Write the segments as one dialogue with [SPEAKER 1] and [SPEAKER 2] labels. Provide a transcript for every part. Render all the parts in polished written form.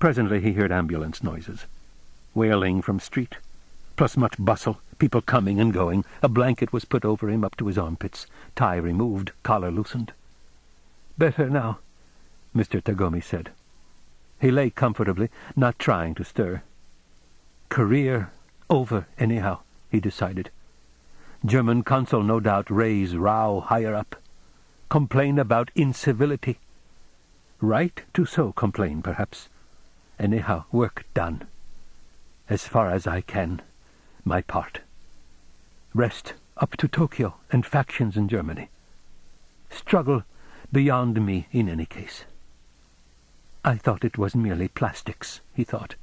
[SPEAKER 1] Presently he heard ambulance noises, wailing from street, plus much bustle, people coming and going. A blanket was put over him up to his armpits, tie removed, collar loosened. "Better now," Mr. Tagomi said. He lay comfortably, not trying to stir. Career over anyhow, he decided. German consul no doubt raise row higher up. Complain about incivility. Right to so complain, perhaps. Anyhow, work done. As far as I can, my part. Rest up to Tokyo and factions in Germany. Struggle beyond me in any case. I thought it was merely plastics, he thought.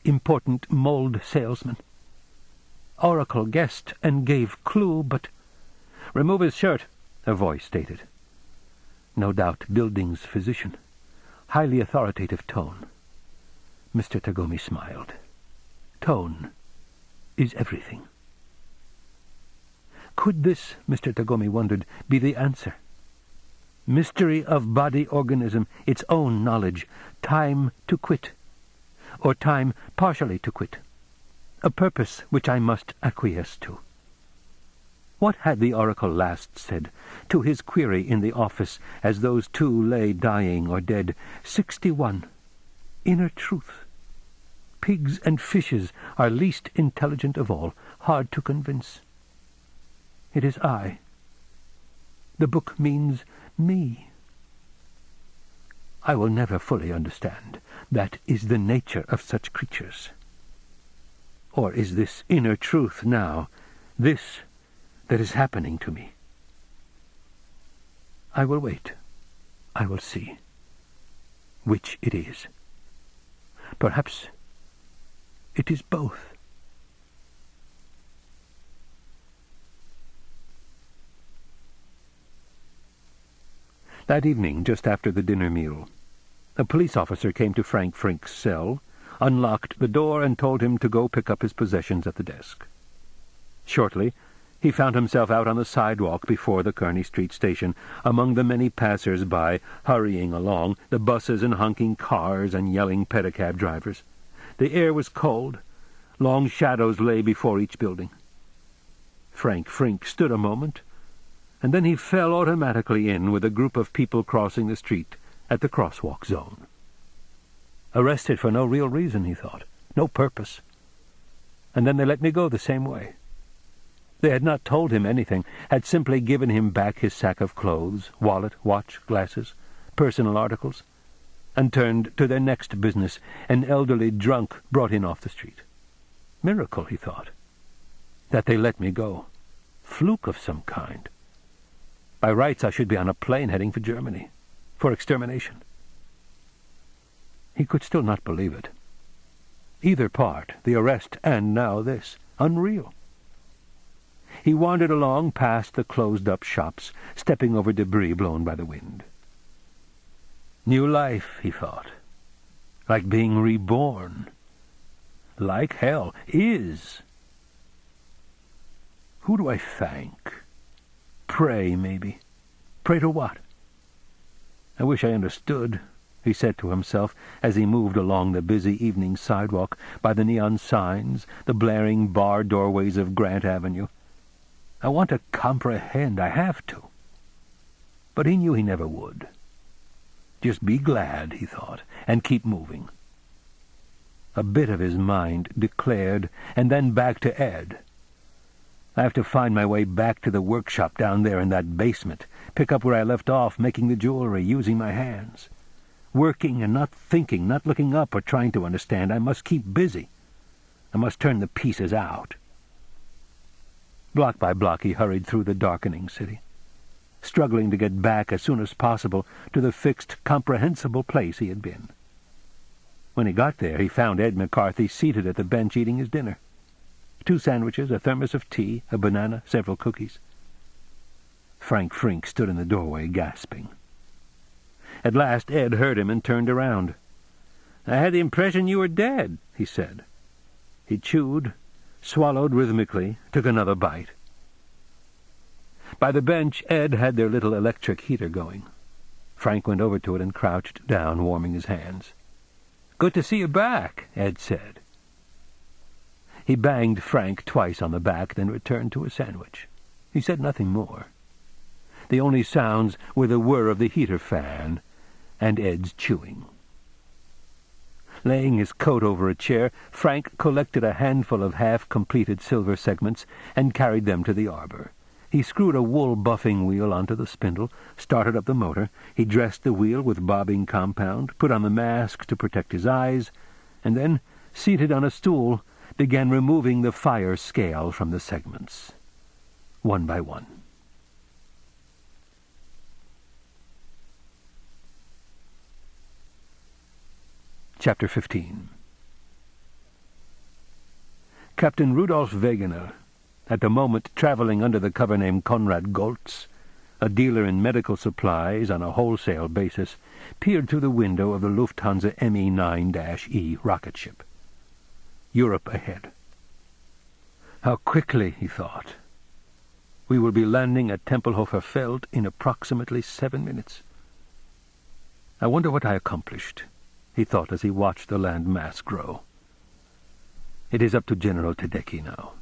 [SPEAKER 1] Important mold salesman. Oracle guessed and gave clue, but... "Remove his shirt," a voice stated. No doubt Building's physician. Highly authoritative tone. Mr. Tagomi smiled. Tone is everything. Could this, Mr. Tagomi wondered, be the answer? Mystery of body organism, its own knowledge, time to quit, or time partially to quit, a purpose which I must acquiesce to. What had the oracle last said to his query in the office as those two lay dying or dead? 61. Inner truth. Pigs and fishes are least intelligent of all, hard to convince. It is I. The book means me. I will never fully understand. That is the nature of such creatures. Or is this inner truth now, this that is happening to me? I will wait. I will see. Which it is. Perhaps it is both. That evening, just after the dinner meal, a police officer came to Frank Frink's cell, unlocked the door, and told him to go pick up his possessions at the desk. Shortly, he found himself out on the sidewalk before the Kearny Street station, among the many passers-by hurrying along, the buses and honking cars and yelling pedicab drivers. The air was cold. Long shadows lay before each building. Frank Frink stood a moment, and then he fell automatically in with a group of people crossing the street at the crosswalk zone. Arrested for no real reason, he thought, no purpose. And then they let me go the same way. They had not told him anything, had simply given him back his sack of clothes, wallet, watch, glasses, personal articles, and turned to their next business, an elderly drunk brought in off the street. Miracle, he thought, that they let me go. Fluke of some kind. By rights I should be on a plane heading for Germany, for extermination. He could still not believe it. Either part, the arrest and now this, unreal. He wandered along past the closed-up shops, stepping over debris blown by the wind. New life, he thought. Like being reborn. Like hell is. Who do I thank? Pray, maybe. Pray to what? I wish I understood, he said to himself as he moved along the busy evening sidewalk by the neon signs, the blaring bar doorways of Grant Avenue. I want to comprehend, I have to. But he knew he never would. Just be glad, he thought, and keep moving. A bit of his mind declared, and then back to Ed. I have to find my way back to the workshop down there in that basement, pick up where I left off, making the jewelry, using my hands. Working and not thinking, not looking up or trying to understand. I must keep busy. I must turn the pieces out. Block by block he hurried through the darkening city, struggling to get back as soon as possible to the fixed, comprehensible place he had been. When he got there, he found Ed McCarthy seated at the bench eating his dinner. 2 sandwiches, a thermos of tea, a banana, several cookies. Frank Frink stood in the doorway, gasping. At last Ed heard him and turned around. "I had the impression you were dead," he said. He chewed, swallowed rhythmically, took another bite. By the bench, Ed had their little electric heater going. Frank went over to it and crouched down, warming his hands. "Good to see you back," Ed said. He banged Frank twice on the back, then returned to a sandwich. He said nothing more. The only sounds were the whir of the heater fan and Ed's chewing. Laying his coat over a chair, Frank collected a handful of half-completed silver segments and carried them to the arbor. He screwed a wool buffing wheel onto the spindle, started up the motor. He dressed the wheel with bobbing compound, put on the mask to protect his eyes, and then, seated on a stool, began removing the fire scale from the segments, one by one. Chapter 15. Captain Rudolph Wegener, at the moment traveling under the cover name Konrad Goltz, a dealer in medical supplies on a wholesale basis, peered through the window of the Lufthansa Me-9-E rocket ship. Europe ahead. How quickly, he thought. We will be landing at Tempelhofer Feld in approximately 7 minutes. I wonder what I accomplished, he thought as he watched the land mass grow. It is up to General Tedeschi now.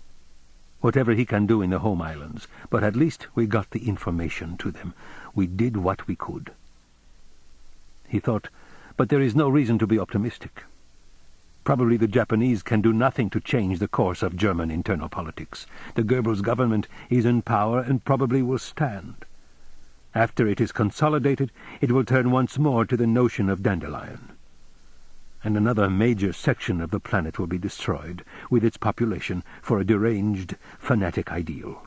[SPEAKER 1] Whatever he can do in the home islands, but at least we got the information to them. We did what we could. He thought, but there is no reason to be optimistic. Probably the Japanese can do nothing to change the course of German internal politics. The Goebbels government is in power and probably will stand. After it is consolidated, it will turn once more to the notion of dandelion. And another major section of the planet will be destroyed, with its population, for a deranged, fanatic ideal.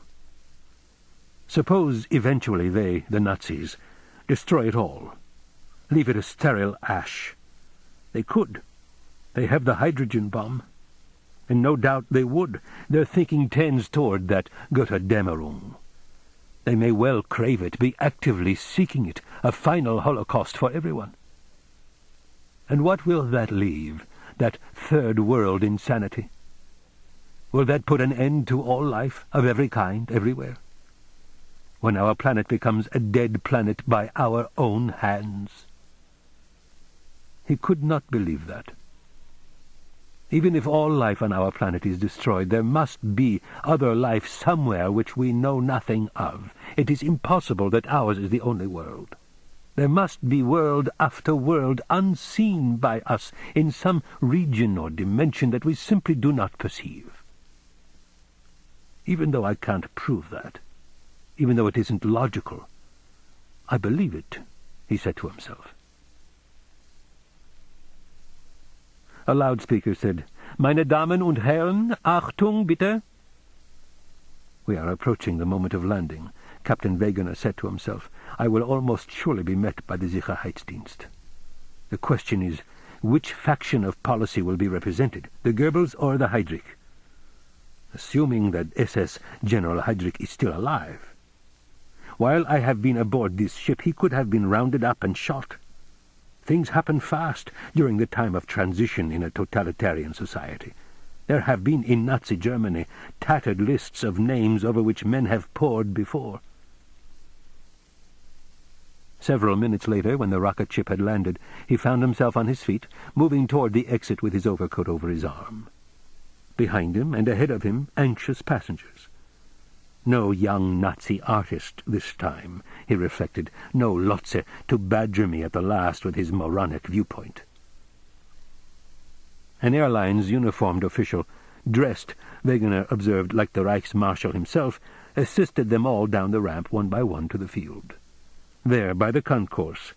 [SPEAKER 1] Suppose eventually they, the Nazis, destroy it all, leave it a sterile ash. They could. They have the hydrogen bomb. And no doubt they would. Their thinking tends toward that Götterdämmerung. They may well crave it, be actively seeking it, a final Holocaust for everyone. And what will that leave, that third world insanity? Will that put an end to all life of every kind, everywhere? When our planet becomes a dead planet by our own hands? He could not believe that. Even if all life on our planet is destroyed, there must be other life somewhere which we know nothing of. It is impossible that ours is the only world. There must be world after world unseen by us in some region or dimension that we simply do not perceive. Even though I can't prove that, even though it isn't logical, I believe it, he said to himself. A loudspeaker said, "Meine Damen und Herren, Achtung, bitte!" "We are approaching the moment of landing," Captain Wegener said to himself. "I will almost surely be met by the Sicherheitsdienst. The question is, which faction of policy will be represented, the Goebbels or the Heydrich? Assuming that SS General Heydrich is still alive. While I have been aboard this ship, he could have been rounded up and shot. Things happen fast during the time of transition in a totalitarian society. There have been in Nazi Germany tattered lists of names over which men have pored before." Several minutes later, when the rocket ship had landed, he found himself on his feet, moving toward the exit with his overcoat over his arm. Behind him and ahead of him, anxious passengers. No young Nazi artist this time, he reflected, no Lotze to badger me at the last with his moronic viewpoint. An airline's uniformed official, dressed, Wegener observed, like the Reichsmarshal himself, assisted them all down the ramp one by one to the field. There, by the concourse,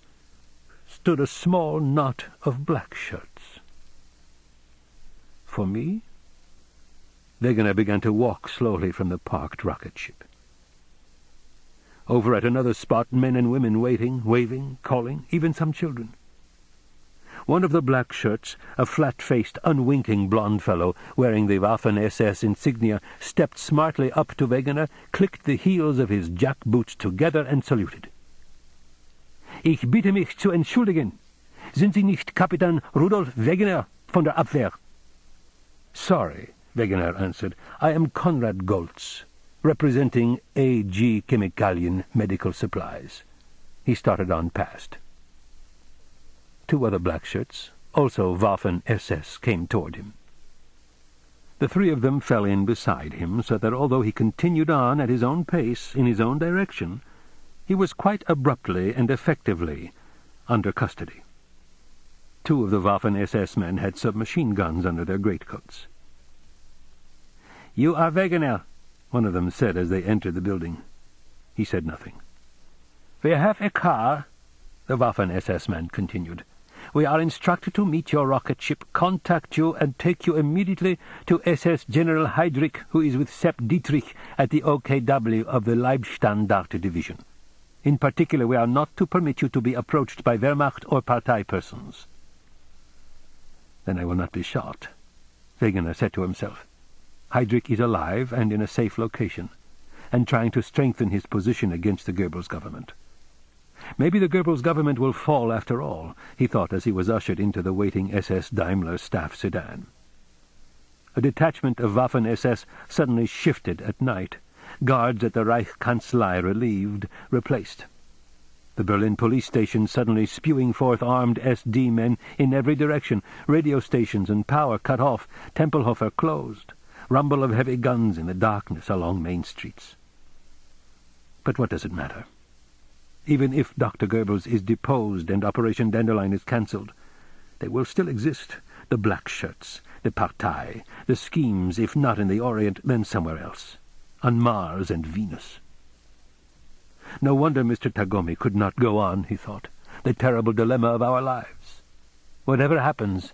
[SPEAKER 1] stood a small knot of black shirts. For me? Wegener began to walk slowly from the parked rocket ship. Over at another spot, men and women waiting, waving, calling, even some children. One of the black shirts, a flat-faced, unwinking blond fellow wearing the Waffen-SS insignia, stepped smartly up to Wegener, clicked the heels of his jack boots together and saluted. "Ich bitte mich zu entschuldigen. Sind Sie nicht Kapitän Rudolph Wegener von der Abwehr?" "Sorry," Wegener answered. "I am Konrad Goltz, representing A.G. Chemikalien Medical Supplies." He started on past. Two other black shirts, also Waffen-SS, came toward him. The three of them fell in beside him, so that although he continued on at his own pace, in his own direction, he was quite abruptly and effectively under custody. Two of the Waffen-SS men had submachine guns under their greatcoats. "You are Wegener," one of them said as they entered the building. He said nothing. "We have a car," the Waffen-SS man continued. "We are instructed to meet your rocket ship, contact you, and take you immediately to SS General Heydrich, who is with Sepp Dietrich at the OKW of the Leibstandarte Division. In particular, we are not to permit you to be approached by Wehrmacht or Partei persons." "Then I will not be shot," Wegener said to himself. "Heydrich is alive and in a safe location, and trying to strengthen his position against the Goebbels government. Maybe the Goebbels government will fall after all," he thought as he was ushered into the waiting SS Daimler staff sedan. A detachment of Waffen-SS suddenly shifted at night. Guards at the Reichskanzlei relieved, replaced. The Berlin police station suddenly spewing forth armed SD men in every direction, radio stations and power cut off, Tempelhofer closed, rumble of heavy guns in the darkness along main streets. But what does it matter? Even if Dr. Goebbels is deposed and Operation Dandelion is cancelled, they will still exist, the black shirts, the Partei, the schemes, if not in the Orient, then somewhere else, on Mars and Venus. No wonder Mr. Tagomi could not go on, he thought, the terrible dilemma of our lives. Whatever happens,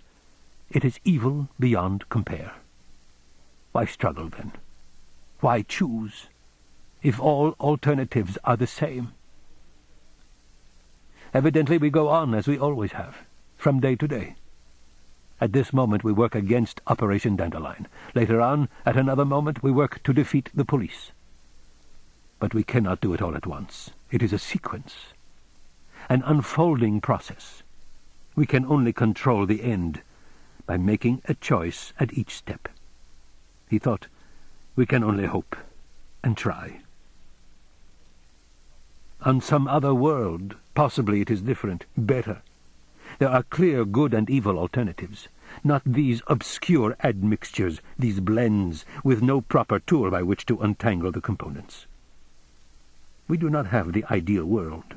[SPEAKER 1] it is evil beyond compare. Why struggle, then? Why choose, if all alternatives are the same? Evidently we go on as we always have, from day to day. At this moment we work against Operation Dandelion. Later on, at another moment, we work to defeat the police. But we cannot do it all at once. It is a sequence, an unfolding process. We can only control the end by making a choice at each step. He thought, we can only hope and try. On some other world, possibly it is different, better. There are clear good and evil alternatives, not these obscure admixtures, these blends, with no proper tool by which to untangle the components. We do not have the ideal world,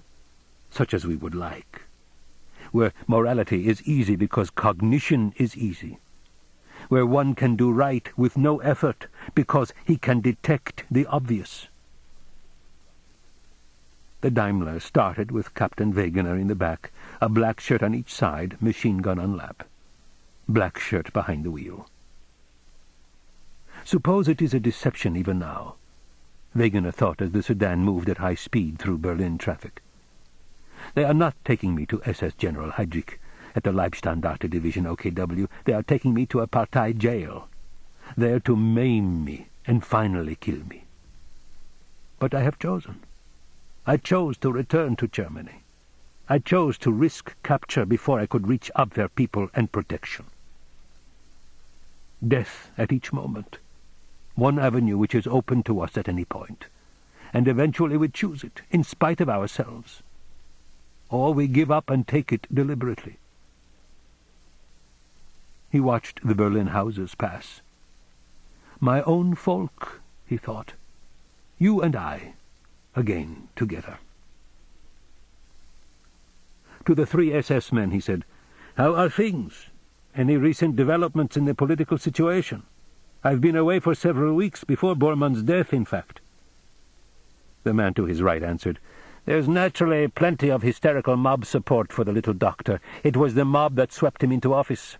[SPEAKER 1] such as we would like, where morality is easy because cognition is easy, where one can do right with no effort because he can detect the obvious. The Daimler started with Captain Wegener in the back, a black shirt on each side, machine gun on lap. Black shirt behind the wheel. Suppose it is a deception even now, Wegener thought as the sedan moved at high speed through Berlin traffic. They are not taking me to SS General Heydrich at the Leibstandarte Division OKW. They are taking me to a Partei jail, there to maim me and finally kill me. But I have chosen. I chose to return to Germany. I chose to risk capture before I could reach Abwehr people and protection. Death at each moment, one avenue which is open to us at any point, and eventually we choose it, in spite of ourselves. Or we give up and take it deliberately. He watched the Berlin houses pass. My own folk, he thought. You and I, again together. To the three SS men he said, "How are things? Any recent developments in the political situation? I've been away for several weeks, before Bormann's death, in fact." The man to his right answered, "There's naturally plenty of hysterical mob support for the little doctor. It was the mob that swept him into office.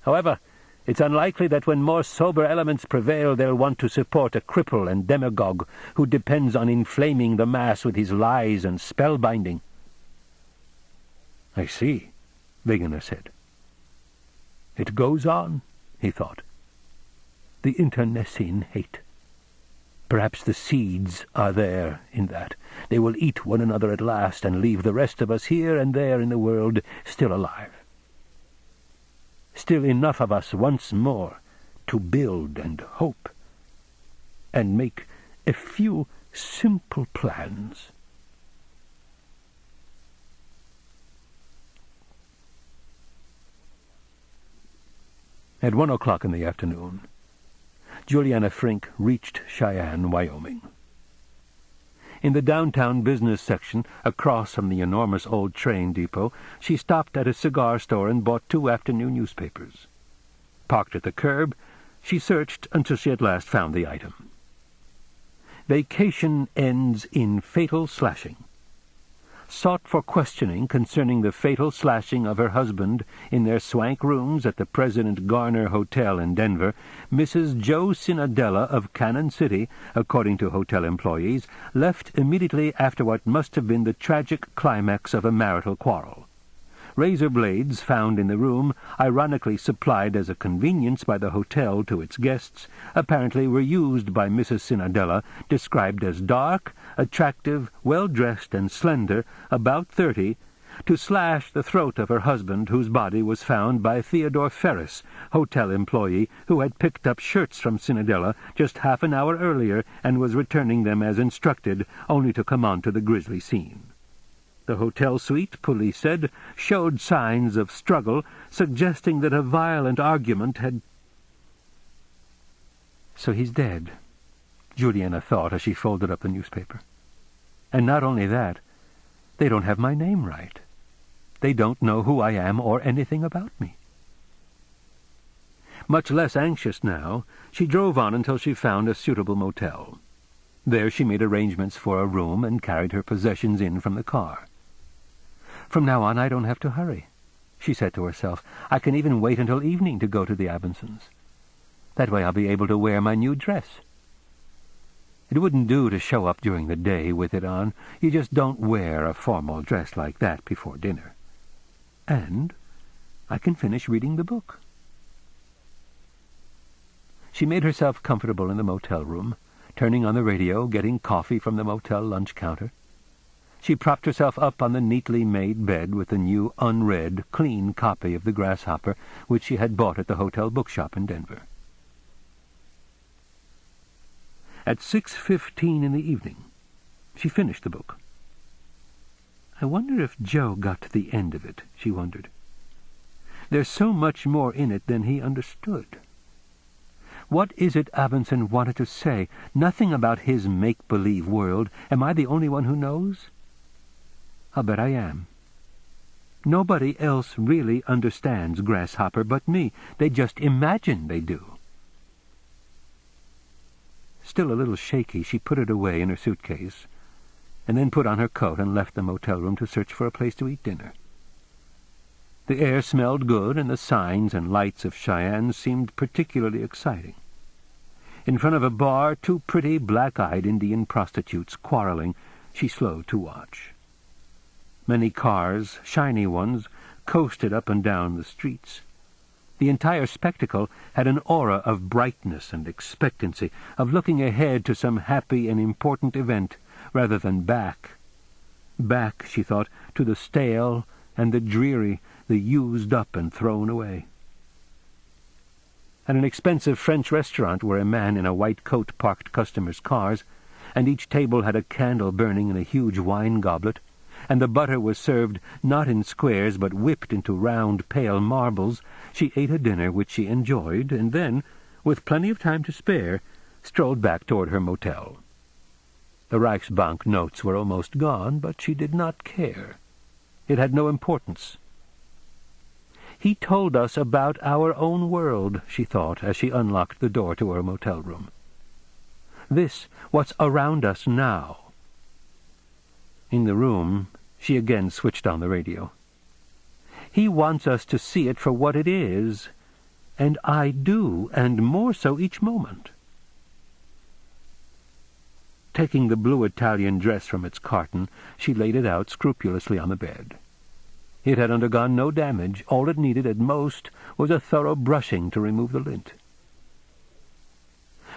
[SPEAKER 1] However, it's unlikely that when more sober elements prevail they'll want to support a cripple and demagogue who depends on inflaming the mass with his lies and spellbinding." "I see," Wegener said. It goes on, he thought. The internecine hate. Perhaps the seeds are there in that. They will eat one another at last and leave the rest of us here and there in the world still alive. Still enough of us once more to build and hope and make a few simple plans. At 1 o'clock in the afternoon, Juliana Frink reached Cheyenne, Wyoming. In the downtown business section, across from the enormous old train depot, she stopped at a cigar store and bought 2 afternoon newspapers. Parked at the curb, she searched until she at last found the item. Vacation ends in fatal slashing. Sought for questioning concerning the fatal slashing of her husband in their swank rooms at the President Garner Hotel in Denver, Mrs. Joe Sinadella of Cannon City, according to hotel employees, left immediately after what must have been the tragic climax of a marital quarrel. Razor blades found in the room, ironically supplied as a convenience by the hotel to its guests, apparently were used by Mrs. Sinadella, described as dark, attractive, well-dressed and slender, about 30, to slash the throat of her husband, whose body was found by Theodore Ferris, hotel employee, who had picked up shirts from Sinadella just half an hour earlier and was returning them as instructed, only to come on to the grisly scene. The hotel suite, police said, showed signs of struggle, suggesting that a violent argument had... So he's dead, Juliana thought as she folded up the newspaper. And not only that, they don't have my name right. They don't know who I am or anything about me. Much less anxious now, she drove on until she found a suitable motel. There she made arrangements for a room and carried her possessions in from the car. From now on I don't have to hurry, she said to herself. I can even wait until evening to go to the Abendsons. That way I'll be able to wear my new dress. It wouldn't do to show up during the day with it on. You just don't wear a formal dress like that before dinner. And I can finish reading the book. She made herself comfortable in the motel room, turning on the radio, getting coffee from the motel lunch counter. She propped herself up on the neatly made bed with the new, unread, clean copy of The Grasshopper, which she had bought at the hotel bookshop in Denver. At 6:15 in the evening, she finished the book. I wonder if Joe got to the end of it, she wondered. There's so much more in it than he understood. What is it Abendson wanted to say? Nothing about his make-believe world. Am I the only one who knows? I'll bet I am. Nobody else really understands Grasshopper but me. They just imagine they do. Still a little shaky, she put it away in her suitcase, and then put on her coat and left the motel room to search for a place to eat dinner. The air smelled good, and the signs and lights of Cheyenne seemed particularly exciting. In front of a bar, 2 pretty, black-eyed Indian prostitutes quarreling, she slowed to watch. Many cars, shiny ones, coasted up and down the streets. The entire spectacle had an aura of brightness and expectancy, of looking ahead to some happy and important event, rather than back. Back, she thought, to the stale and the dreary, the used up and thrown away. At an expensive French restaurant where a man in a white coat parked customers' cars, and each table had a candle burning in a huge wine goblet, and the butter was served not in squares but whipped into round pale marbles, she ate a dinner which she enjoyed, and then, with plenty of time to spare, strolled back toward her motel. The Reichsbank notes were almost gone, but she did not care. It had no importance. He told us about our own world, she thought, as she unlocked the door to her motel room. This, what's around us now. In the room, she again switched on the radio. He wants us to see it for what it is, and I do, and more so each moment. Taking the blue Italian dress from its carton, she laid it out scrupulously on the bed. It had undergone no damage. All it needed at most was a thorough brushing to remove the lint.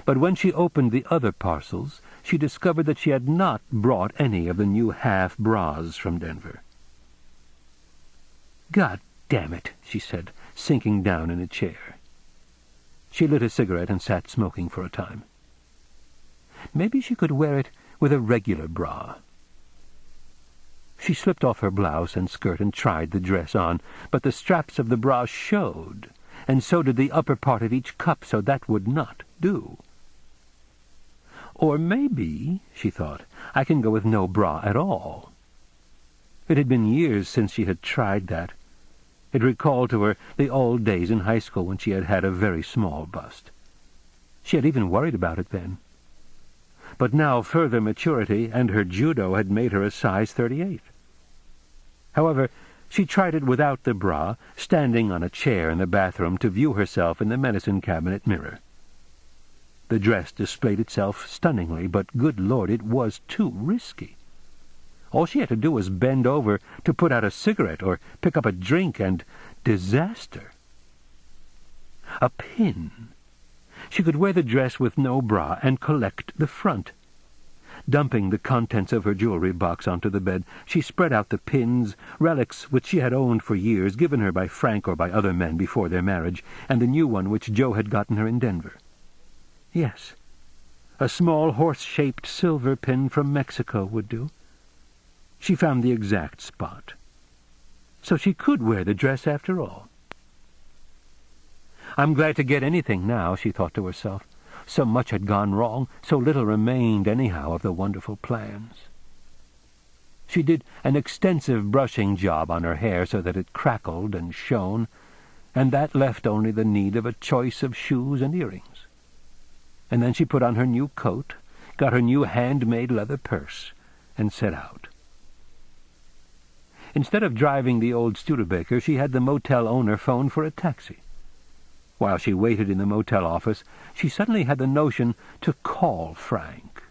[SPEAKER 1] But when she opened the other parcels, she discovered that she had not brought any of the new half-bras from Denver. "God damn it," she said, sinking down in a chair. She lit a cigarette and sat smoking for a time. Maybe she could wear it with a regular bra. She slipped off her blouse and skirt and tried the dress on, but the straps of the bra showed, and so did the upper part of each cup, so that would not do. Or maybe, she thought, I can go with no bra at all. It had been years since she had tried that. It recalled to her the old days in high school when she had had a very small bust. She had even worried about it then. But now further maturity and her judo had made her a size 38. However, she tried it without the bra, standing on a chair in the bathroom to view herself in the medicine cabinet mirror. The dress displayed itself stunningly, but good Lord, it was too risky. All she had to do was bend over to put out a cigarette or pick up a drink, and disaster. A pin. She could wear the dress with no bra and collect the front. Dumping the contents of her jewelry box onto the bed, she spread out the pins, relics which she had owned for years, given her by Frank or by other men before their marriage, and the new one which Joe had gotten her in Denver. Yes, a small horse-shaped silver pin from Mexico would do. She found the exact spot. So she could wear the dress after all. I'm glad to get anything now, she thought to herself. So much had gone wrong, so little remained anyhow of the wonderful plans. She did an extensive brushing job on her hair so that it crackled and shone, and that left only the need of a choice of shoes and earrings. And then she put on her new coat, got her new handmade leather purse, and set out. Instead of driving the old Studebaker, she had the motel owner phone for a taxi. While she waited in the motel office, she suddenly had the notion to call Frank.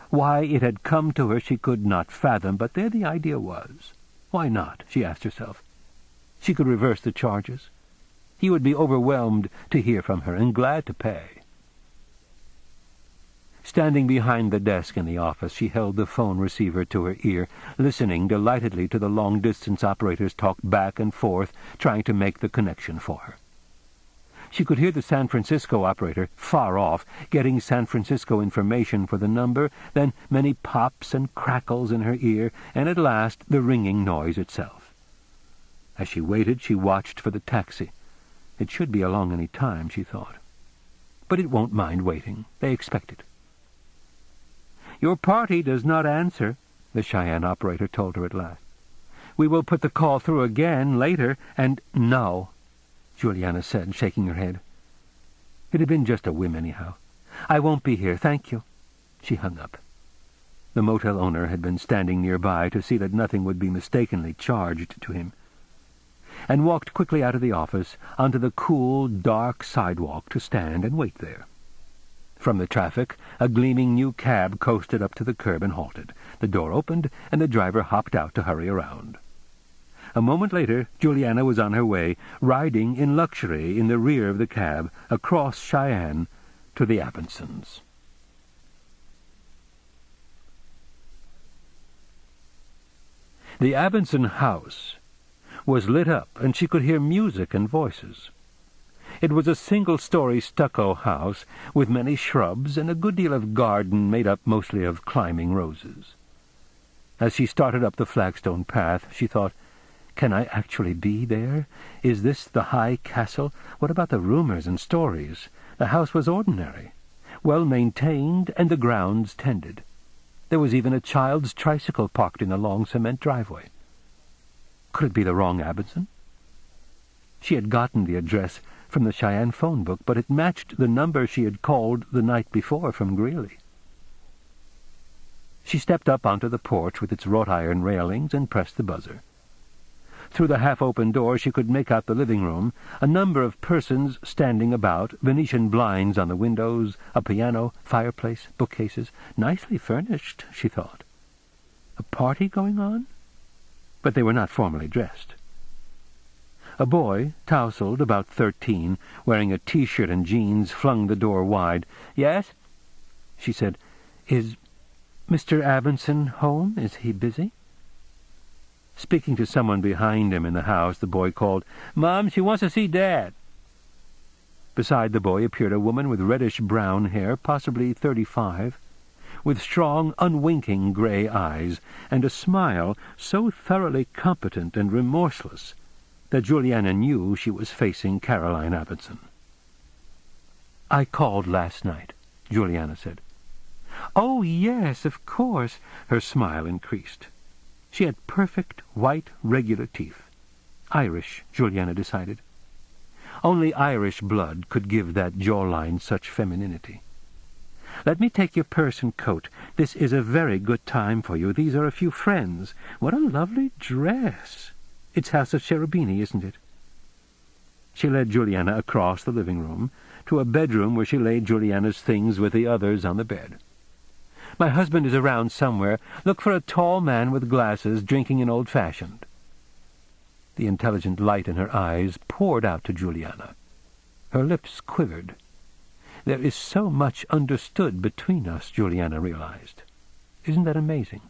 [SPEAKER 1] Why it had come to her she could not fathom, but there the idea was. Why not, she asked herself. She could reverse the charges. He would be overwhelmed to hear from her, and glad to pay. Standing behind the desk in the office, she held the phone receiver to her ear, listening delightedly to the long-distance operators talk back and forth, trying to make the connection for her. She could hear the San Francisco operator, far off, getting San Francisco information for the number, then many pops and crackles in her ear, and at last the ringing noise itself. As she waited, she watched for the taxi. It should be along any time, she thought. But it won't mind waiting. They expect it. "Your party does not answer," the Cheyenne operator told her at last. "We will put the call through again later, and—" "No," Juliana said, shaking her head. It had been just a whim anyhow. "I won't be here, thank you." She hung up. The motel owner had been standing nearby to see that nothing would be mistakenly charged to him, and walked quickly out of the office onto the cool, dark sidewalk to stand and wait there. From the traffic, a gleaming new cab coasted up to the curb and halted. The door opened, and the driver hopped out to hurry around. A moment later, Juliana was on her way, riding in luxury in the rear of the cab, across Cheyenne to the Abendsons. The Abendson house was lit up, and she could hear music and voices. It was a single-story stucco house with many shrubs and a good deal of garden made up mostly of climbing roses. As she started up the flagstone path, she thought, "Can I actually be there? Is this the high castle? What about the rumors and stories? The house was ordinary, well-maintained, and the grounds tended. There was even a child's tricycle parked in the long cement driveway. Could it be the wrong Abendson? She had gotten the address from the Cheyenne phone book, but it matched the number she had called the night before from Greeley. She stepped up onto the porch with its wrought-iron railings and pressed the buzzer. Through the half-open door she could make out the living room, a number of persons standing about, Venetian blinds on the windows, a piano, fireplace, bookcases. Nicely furnished, she thought. A party going on? But they were not formally dressed. A boy, tousled, about 13, wearing a T-shirt and jeans, flung the door wide. "Yes?" she said. "Is Mr. Abendson home? Is he busy?" Speaking to someone behind him in the house, the boy called, "Mom, she wants to see Dad." Beside the boy appeared a woman with reddish-brown hair, possibly 35, with strong, unwinking gray eyes, and a smile so thoroughly competent and remorseless that Juliana knew she was facing Caroline Abinson. "I called last night," Juliana said. "Oh, yes, of course." Her smile increased. She had perfect, white, regular teeth. Irish, Juliana decided. Only Irish blood could give that jawline such femininity. "Let me take your purse and coat. This is a very good time for you. These are a few friends. What a lovely dress! It's House of Cherubini, isn't it?" She led Juliana across the living room to a bedroom where she laid Juliana's things with the others on the bed. "My husband is around somewhere. Look for a tall man with glasses drinking an old-fashioned." The intelligent light in her eyes poured out to Juliana. Her lips quivered. There is so much understood between us, Juliana realized. Isn't that amazing?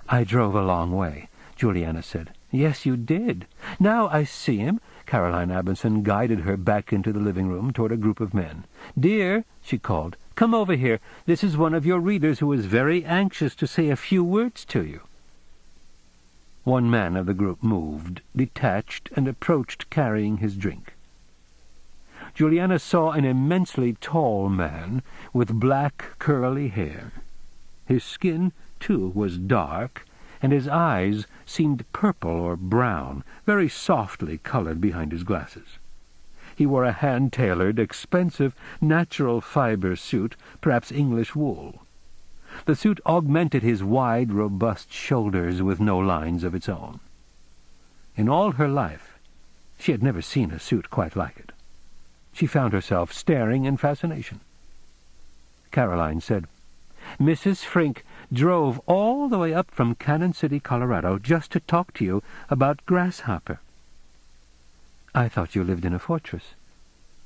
[SPEAKER 1] "I drove a long way," Juliana said. "Yes, you did. Now I see him." Caroline Abinson guided her back into the living room toward a group of men. "Dear," she called, "come over here. This is one of your readers who is very anxious to say a few words to you." One man of the group moved, detached, and approached carrying his drink. Juliana saw an immensely tall man with black, curly hair. His skin, too, was dark, and his eyes seemed purple or brown, very softly colored behind his glasses. He wore a hand-tailored, expensive, natural-fiber suit, perhaps English wool. The suit augmented his wide, robust shoulders with no lines of its own. In all her life, she had never seen a suit quite like it. She found herself staring in fascination. Caroline said, "Mrs. Frink drove all the way up from Cannon City, Colorado, just to talk to you about Grasshopper." "I thought you lived in a fortress,"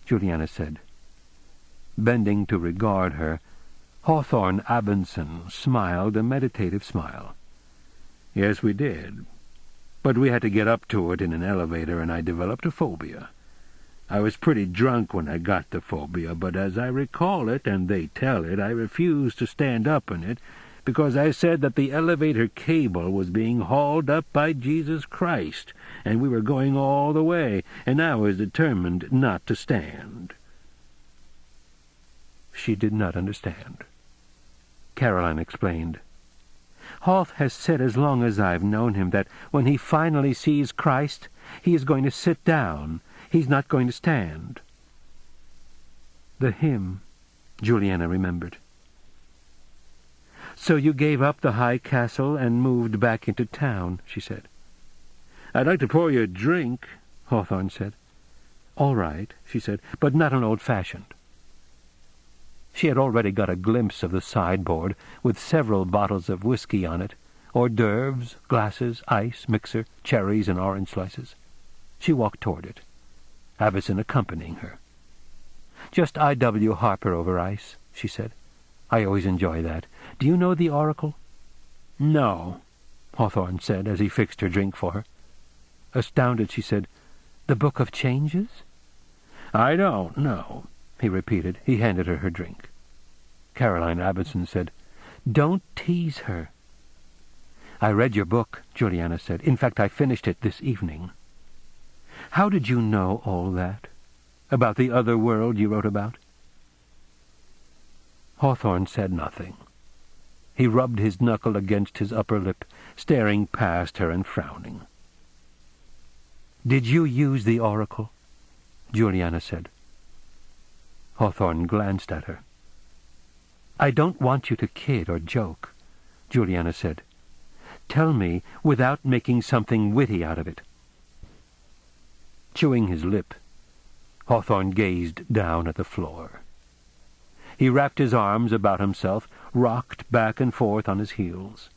[SPEAKER 1] Juliana said. Bending to regard her, Hawthorne Abinson smiled a meditative smile. "Yes, we did. But we had to get up to it in an elevator, and I developed a phobia. I was pretty drunk when I got the phobia, but as I recall it, and they tell it, I refused to stand up in it, because I said that the elevator cable was being hauled up by Jesus Christ, and we were going all the way, and I was determined not to stand." She did not understand. Caroline explained. "Hoth has said as long as I've known him that when he finally sees Christ, he is going to sit down. He's not going to stand." The hymn, Juliana remembered. "So you gave up the high castle and moved back into town," she said. "I'd like to pour you a drink," Hawthorne said. "All right," she said, "but not an old-fashioned." She had already got a glimpse of the sideboard, with several bottles of whiskey on it, hors d'oeuvres, glasses, ice, mixer, cherries, and orange slices. She walked toward it, Abinson accompanying her. "Just I.W. Harper over ice," she said. "I always enjoy that. Do you know the Oracle?" "No," Hawthorne said as he fixed her drink for her. Astounded, she said, "The Book of Changes?" "I don't know," he repeated. He handed her her drink. Caroline Abinson said, "Don't tease her." "I read your book," Juliana said. "In fact, I finished it this evening." "How did you know all that? About the other world you wrote about?" Hawthorne said nothing. He rubbed his knuckle against his upper lip, staring past her and frowning. "Did you use the Oracle?" Juliana said. Hawthorne glanced at her. "I don't want you to kid or joke," Juliana said. "Tell me without making something witty out of it." Chewing his lip, Hawthorne gazed down at the floor. He wrapped his arms about himself, rocked back and forth on his heels.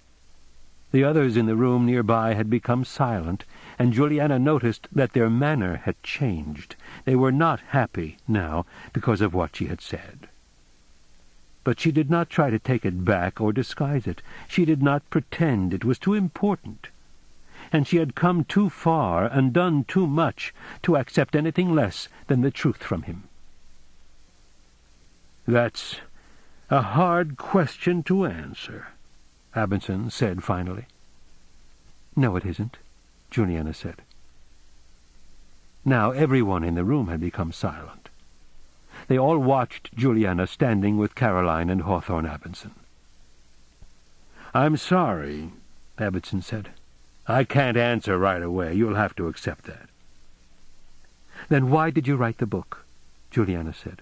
[SPEAKER 1] The others in the room nearby had become silent, and Juliana noticed that their manner had changed. They were not happy now because of what she had said. But she did not try to take it back or disguise it. She did not pretend it was too important. And she had come too far and done too much to accept anything less than the truth from him. "That's a hard question to answer," Abinson said finally. "No, it isn't," Juliana said. Now everyone in the room had become silent. They all watched Juliana standing with Caroline and Hawthorne Abinson. "I'm sorry," Abinson said. "I can't answer right away. You'll have to accept that." "Then why did you write the book?" Juliana said.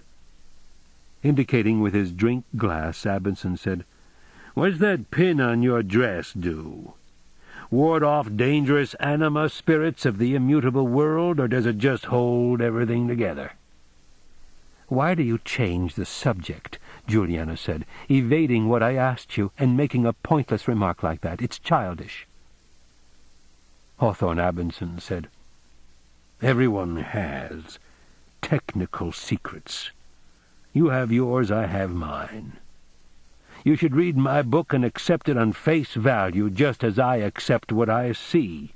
[SPEAKER 1] Indicating with his drink glass, Abinson said, "What's that pin on your dress do? Ward off dangerous anima spirits of the immutable world, or does it just hold everything together?" "Why do you change the subject?" Juliana said, "evading what I asked you and making a pointless remark like that. It's childish." Hawthorne Abinson said, "Everyone has technical secrets. You have yours, I have mine. You should read my book and accept it on face value, just as I accept what I see."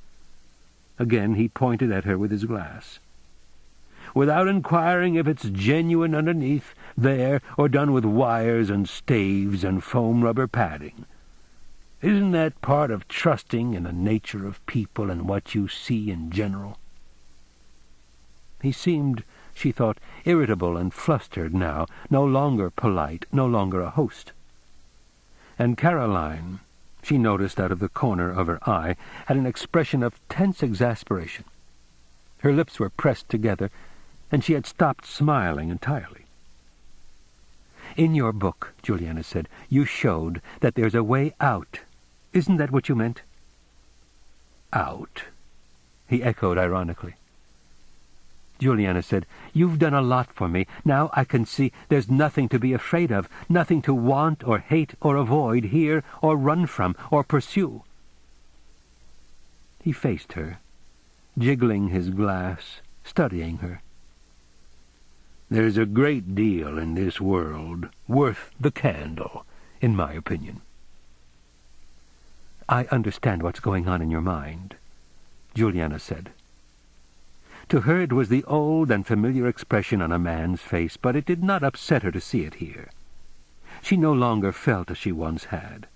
[SPEAKER 1] Again he pointed at her with his glass. "Without inquiring if it's genuine underneath, there, or done with wires and staves and foam rubber padding. Isn't that part of trusting in the nature of people and what you see in general?" He seemed, she thought, irritable and flustered now, no longer polite, no longer a host. And Caroline, she noticed out of the corner of her eye, had an expression of tense exasperation. Her lips were pressed together, and she had stopped smiling entirely. "In your book," Juliana said, "you showed that there's a way out. Isn't that what you meant?" "Out?" he echoed ironically. Juliana said, "You've done a lot for me. Now I can see there's nothing to be afraid of, nothing to want or hate or avoid here or run from or pursue." He faced her, jiggling his glass, studying her. "There's a great deal in this world worth the candle, in my opinion." "I understand what's going on in your mind," Juliana said. To her it was the old and familiar expression on a man's face, but it did not upset her to see it here. She no longer felt as she once had.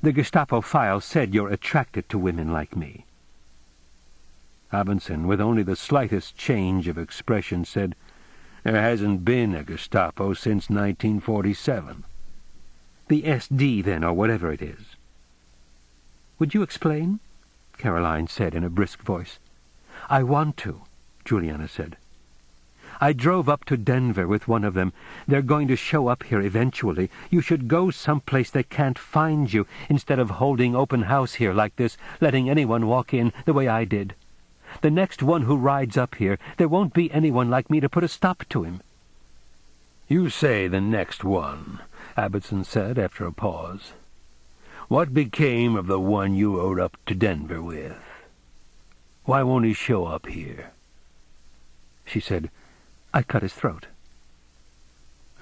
[SPEAKER 1] "The Gestapo file said you're attracted to women like me." Abinson, with only the slightest change of expression, said, "There hasn't been a Gestapo since 1947. "The SD, then, or whatever it is." "Would you explain?" Caroline said in a brisk voice. "I want to," Juliana said. "I drove up to Denver with one of them. They're going to show up here eventually. You should go someplace they can't find you, instead of holding open house here like this, letting anyone walk in the way I did. The next one who rides up here, there won't be anyone like me to put a stop to him." "You say the next one," Abinson said after a pause. "What became of the one you rode up to Denver with? Why won't he show up here?" She said, "I cut his throat."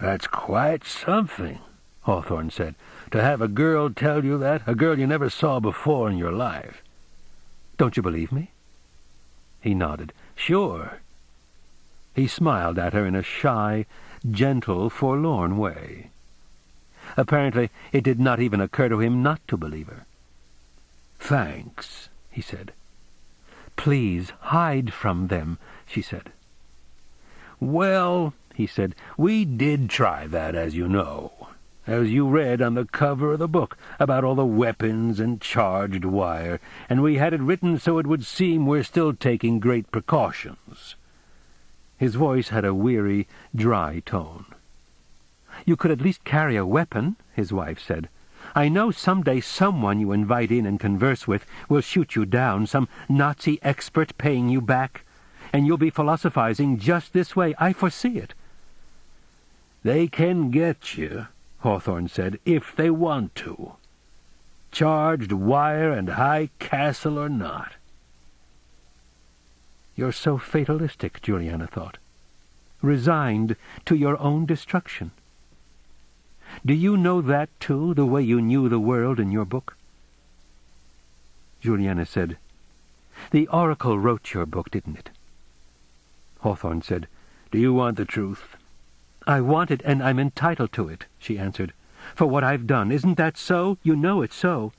[SPEAKER 1] "That's quite something," Hawthorne said, "to have a girl tell you that, a girl you never saw before in your life." "Don't you believe me?" He nodded. "Sure." He smiled at her in a shy, gentle, forlorn way. Apparently it did not even occur to him not to believe her. "Thanks," he said. "Please hide from them," she said. "Well," he said, "we did try that, as you know. As you read on the cover of the book, about all the weapons and charged wire, and we had it written so it would seem we're still taking great precautions." His voice had a weary, dry tone. "You could at least carry a weapon," his wife said. "I know someday someone you invite in and converse with will shoot you down, some Nazi expert paying you back, and you'll be philosophizing just this way. I foresee it." "They can get you," Hawthorne said, "if they want to. Charged wire and high castle or not." "You're so fatalistic," Juliana thought. "Resigned to your own destruction. Do you know that, too, the way you knew the world in your book?" Juliana said, "The Oracle wrote your book, didn't it?" Hawthorne said, "Do you want the truth?" "I want it, and I'm entitled to it," she answered, "for what I've done. Isn't that so? You know it's so."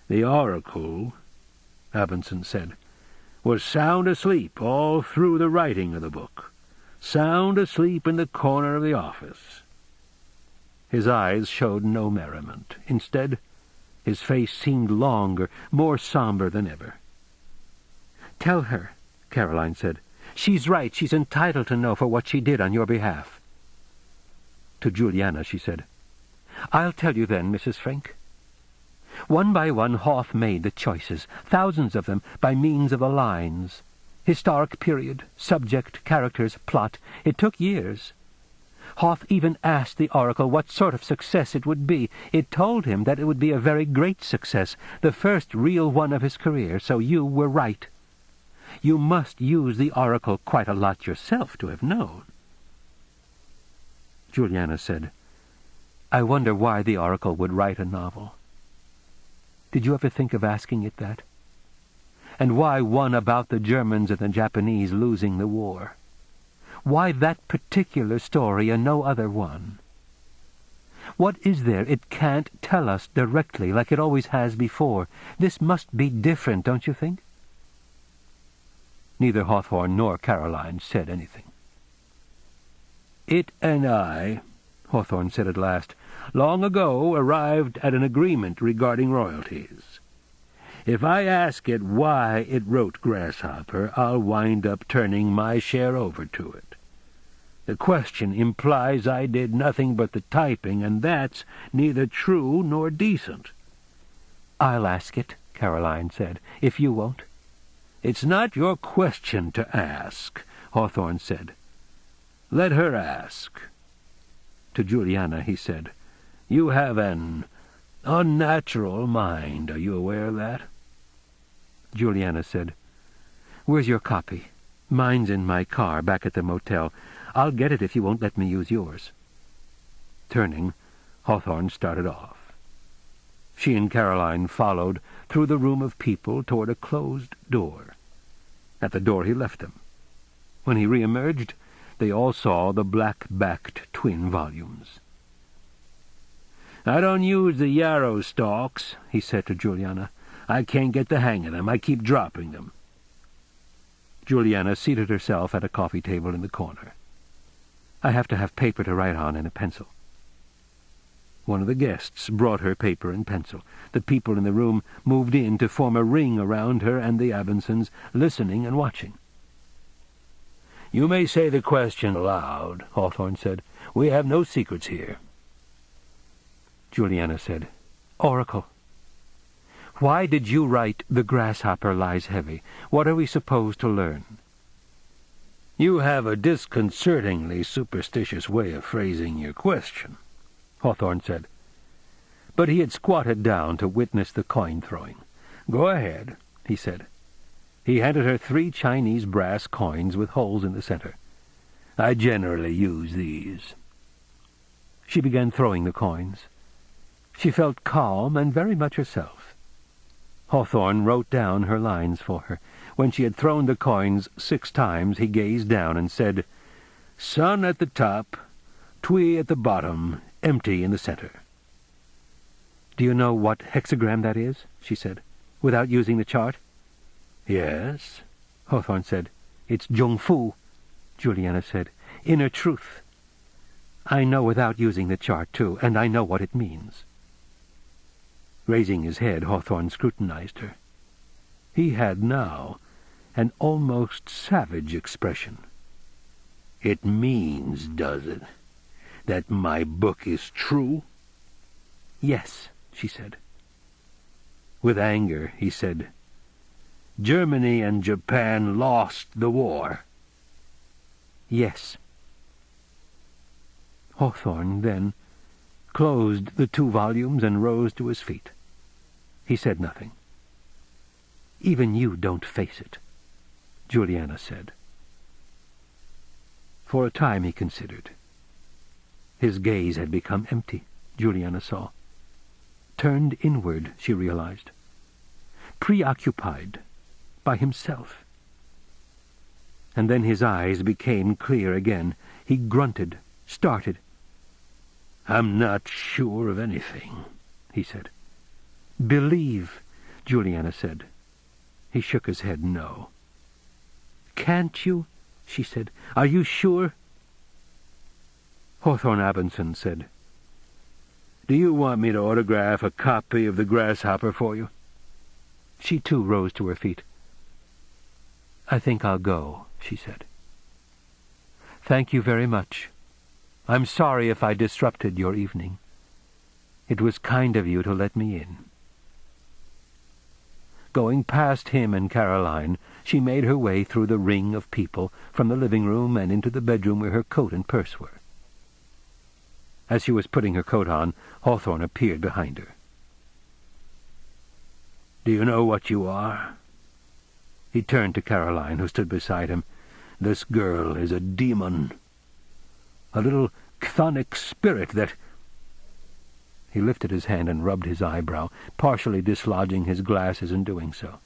[SPEAKER 1] "The Oracle," Abinson said, was sound asleep all through the writing of the book, sound asleep in the corner of the office. His eyes showed no merriment. Instead, his face seemed longer, more somber than ever. "Tell her," Caroline said. "She's right. She's entitled to know for what she did on your behalf." To Juliana she said, "I'll tell you then, Mrs. Frank. One by one Hoth made the choices, thousands of them, by means of the lines. Historic period, subject, characters, plot. It took years. Hoth even asked the oracle what sort of success it would be. It told him that it would be a very great success, the first real one of his career, so you were right. You must use the oracle quite a lot yourself to have known." Juliana said, "I wonder why the oracle would write a novel. Did you ever think of asking it that? And why one about the Germans and the Japanese losing the war? Why that particular story and no other one? What is there it can't tell us directly like it always has before? This must be different, don't you think?" Neither Hawthorne nor Caroline said anything. "It and I," Hawthorne said at last, "long ago arrived at an agreement regarding royalties. If I ask it why it wrote Grasshopper, I'll wind up turning my share over to it. The question implies I did nothing but the typing, and that's neither true nor decent." "I'll ask it," Caroline said, "if you won't." "It's not your question to ask," Hawthorne said. "Let her ask." To Juliana he said, "You have an unnatural mind. Are you aware of that?" Juliana said, "Where's your copy? Mine's in my car back at the motel. I'll get it if you won't let me use yours." Turning, Hawthorne started off. She and Caroline followed through the room of people toward a closed door. At the door he left them. When he re-emerged, they all saw the black-backed twin volumes. "I don't use the yarrow stalks," he said to Juliana. "I can't get the hang of them. I keep dropping them." Juliana seated herself at a coffee table in the corner. "I have to have paper to write on and a pencil." One of the guests brought her paper and pencil. The people in the room moved in to form a ring around her and the Abendsons, listening and watching. "You may say the question aloud," Hawthorne said. "We have no secrets here." Juliana said, "Oracle, why did you write 'The Grasshopper Lies Heavy'? What are we supposed to learn?" "You have a disconcertingly superstitious way of phrasing your question," Hawthorne said. But he had squatted down to witness the coin-throwing. "Go ahead," he said. He handed her 3 Chinese brass coins with holes in the center. "I generally use these." She began throwing the coins. She felt calm and very much herself. Hawthorne wrote down her lines for her. When she had thrown the coins 6 times, he gazed down and said, "Sun at the top, Twee at the bottom, empty in the center." "Do you know what hexagram that is?" she said, "without using the chart?" "Yes," Hawthorne said. "It's Zhongfu," Juliana said. "Inner truth. I know without using the chart, too, and I know what it means." Raising his head, Hawthorne scrutinized her. He had now an almost savage expression. "It means, does it, that my book is true?" "Yes," she said. With anger, he said, "Germany and Japan lost the war." "Yes." Hawthorne then closed the 2 volumes and rose to his feet. He said nothing. "Even you don't face it," Juliana said. For a time he considered. His gaze had become empty, Juliana saw. Turned inward, she realized. Preoccupied by himself. And then his eyes became clear again. He grunted, started. "I'm not sure of anything," he said. "Believe," Juliana said. He shook his head no. can't you?" she said. "Are you sure?" Hawthorne Abinson said, "Do you want me to autograph a copy of The Grasshopper for you?" She too rose to her feet. "I think I'll go," she said. "Thank you very much. I'm sorry if I disrupted your evening. It was kind of you to let me in." Going past him and Caroline, she made her way through the ring of people from the living room and into the bedroom where her coat and purse were. As she was putting her coat on, Hawthorne appeared behind her. "Do you know what you are?" He turned to Caroline, who stood beside him. "This girl is a demon. A little chthonic spirit that—" He lifted his hand and rubbed his eyebrow, partially dislodging his glasses in doing so.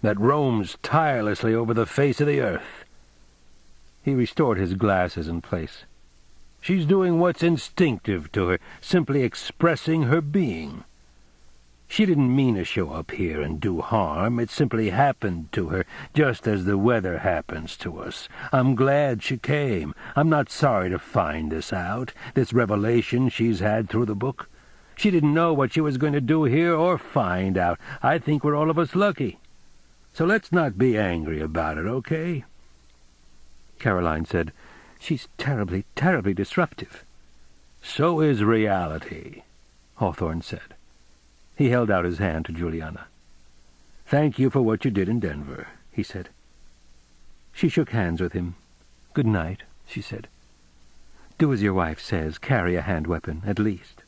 [SPEAKER 1] "That roams tirelessly over the face of the earth." He restored his glasses in place. "She's doing what's instinctive to her, simply expressing her being. She didn't mean to show up here and do harm. It simply happened to her, just as the weather happens to us. I'm glad she came. I'm not sorry to find this out, this revelation she's had through the book. She didn't know what she was going to do here or find out. I think we're all of us lucky. So let's not be angry about it, okay?" Caroline said, "She's terribly, terribly disruptive." "So is reality," Hawthorne said. He held out his hand to Juliana. "Thank you for what you did in Denver," he said. She shook hands with him. "Good night," she said. "Do as your wife says. Carry a hand weapon, at least."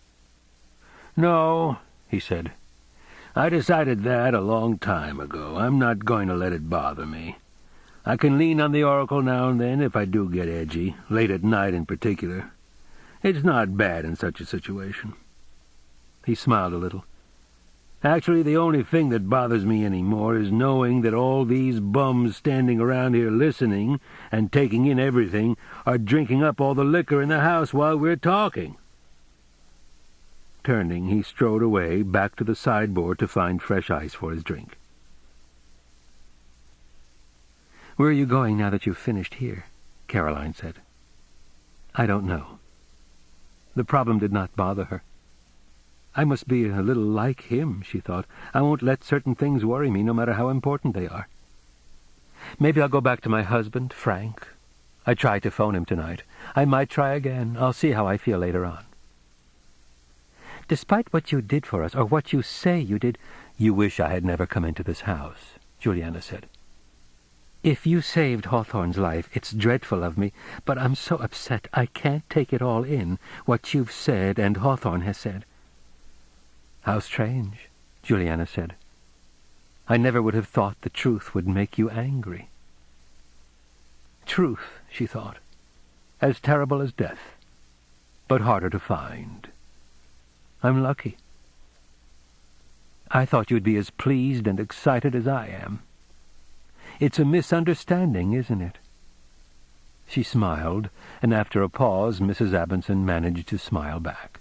[SPEAKER 1] "No," he said. "I decided that a long time ago. I'm not going to let it bother me. I can lean on the Oracle now and then if I do get edgy, late at night in particular. It's not bad in such a situation." He smiled a little. "Actually, the only thing that bothers me anymore is knowing that all these bums standing around here listening and taking in everything are drinking up all the liquor in the house while we're talking." Turning, he strode away, back to the sideboard to find fresh ice for his drink. "Where are you going now that you've finished here?" Caroline said. "I don't know." The problem did not bother her. "I must be a little like him," she thought. "I won't let certain things worry me, no matter how important they are. Maybe I'll go back to my husband, Frank. I tried to phone him tonight. I might try again. I'll see how I feel later on." "Despite what you did for us, or what you say you did—" "You wish I had never come into this house," Juliana said. "If you saved Hawthorne's life, it's dreadful of me, but I'm so upset I can't take it all in, what you've said and Hawthorne has said." "How strange," Juliana said. "I never would have thought the truth would make you angry." Truth, she thought, as terrible as death, but harder to find. I'm lucky. I thought you'd be as pleased and excited as I am. It's a misunderstanding, isn't it?" She smiled, and after a pause Mrs. Abinson managed to smile back.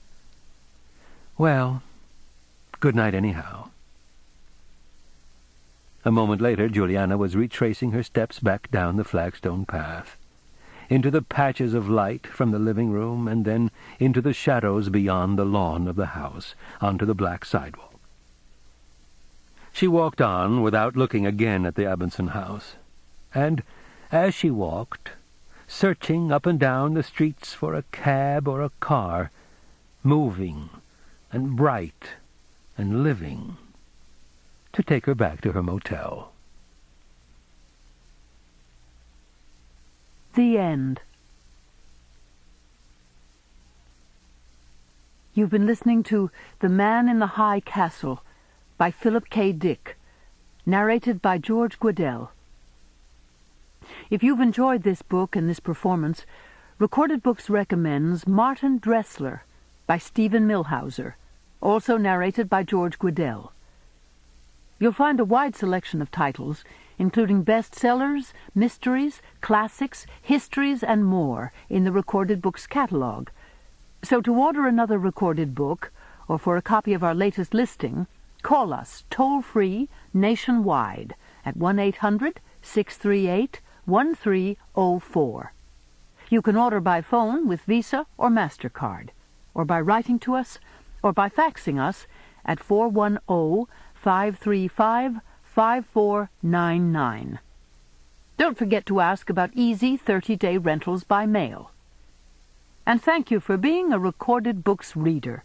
[SPEAKER 1] "Well, good night anyhow." A moment later Juliana was retracing her steps back down the flagstone path, into the patches of light from the living room, and then into the shadows beyond the lawn of the house, onto the black sidewalk. She walked on without looking again at the Abinson house, and as she walked, searching up and down the streets for a cab or a car, moving and bright and living, to take her back to her motel.
[SPEAKER 2] The end. You've been listening to The Man in the High Castle by Philip K. Dick, narrated by George Guidell. If you've enjoyed this book and this performance, Recorded Books recommends Martin Dressler by Stephen Milhauser, also narrated by George Guidell. You'll find a wide selection of titles, including bestsellers, mysteries, classics, histories, and more in the Recorded Books catalog. So to order another recorded book, or for a copy of our latest listing, call us toll-free nationwide at 888-638-1304. You can order by phone with Visa or MasterCard, or by writing to us, or by faxing us at 410-535-5499. Don't forget to ask about easy 30-day rentals by mail. And thank you for being a Recorded Books reader.